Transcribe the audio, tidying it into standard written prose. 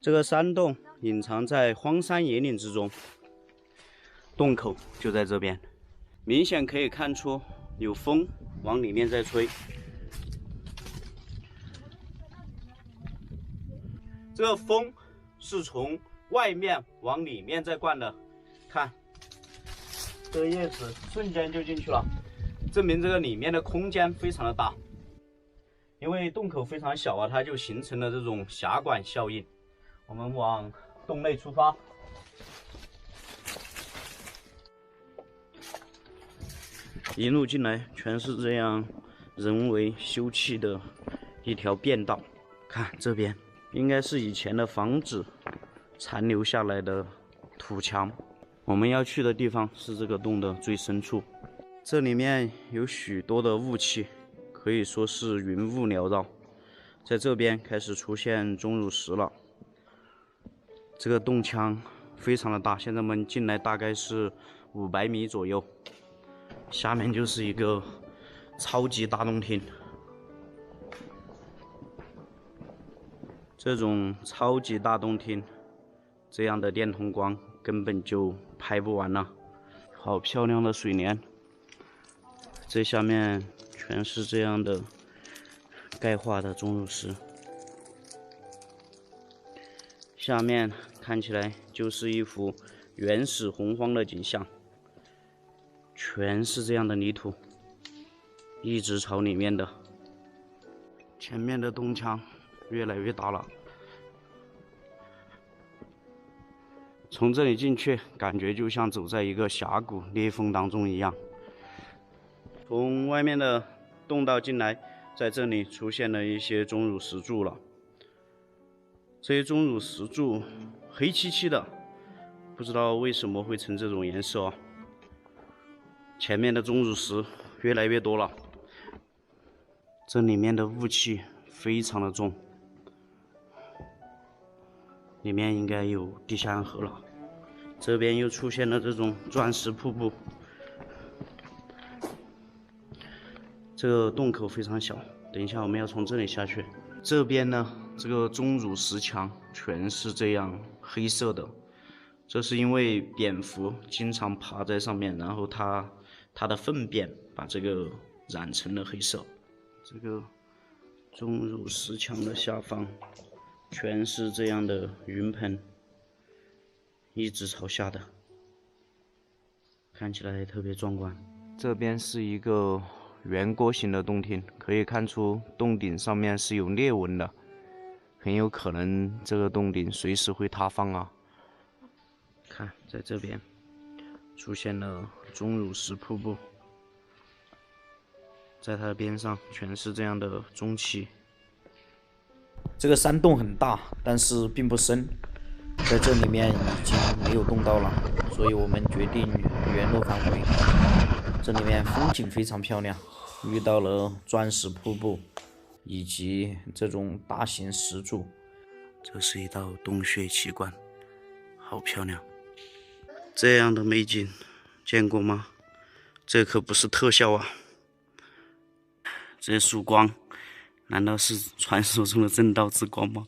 这个山洞隐藏在荒山野岭之中，洞口就在这边，明显可以看出有风往里面在吹。这个风是从外面往里面在灌的，看，这个叶子瞬间就进去了，证明这个里面的空间非常的大。因为洞口非常小啊，它就形成了这种狭管效应。我们往洞内出发。一路进来全是这样人为修砌的一条便道，看这边应该是以前的房子残留下来的土墙。我们要去的地方是这个洞的最深处，这里面有许多的雾气，可以说是云雾缭绕。在这边开始出现钟乳石了。这个洞腔非常的大，现在我们进来大概是500米左右，下面就是一个超级大洞厅。这种超级大洞厅，这样的电筒光根本就拍不完了。好漂亮的水帘，这下面全是这样的钙化的钟乳石。下面看起来就是一幅原始洪荒的景象，全是这样的泥土，一直朝里面的。前面的洞腔越来越大了，从这里进去，感觉就像走在一个峡谷裂缝当中一样。从外面的洞道进来，在这里出现了一些钟乳石柱了。这些钟乳石柱黑漆漆的，不知道为什么会成这种颜色哦。前面的钟乳石越来越多了，这里面的雾气非常的重，里面应该有地下暗河了。这边又出现了这种钻石瀑布，这个洞口非常小，等一下我们要从这里下去。这边呢，这个钟乳石墙全是这样黑色的，这是因为蝙蝠经常爬在上面，然后它的粪便把这个染成了黑色。这个钟乳石墙的下方全是这样的云盆，一直朝下的，看起来特别壮观。这边是一个圆锅形的洞厅，可以看出洞顶上面是有裂纹的，很有可能这个洞顶随时会塌方啊。看，在这边出现了钟乳石瀑布，在它的边上全是这样的钟器。这个山洞很大，但是并不深，在这里面已经没有洞道了，所以我们决定原路返回。这里面风景非常漂亮，遇到了钻石瀑布以及这种大型石柱。这是一道洞穴奇观，好漂亮！这样的美景见过吗？这可不是特效啊！这束光难道是传说中的正道之光吗？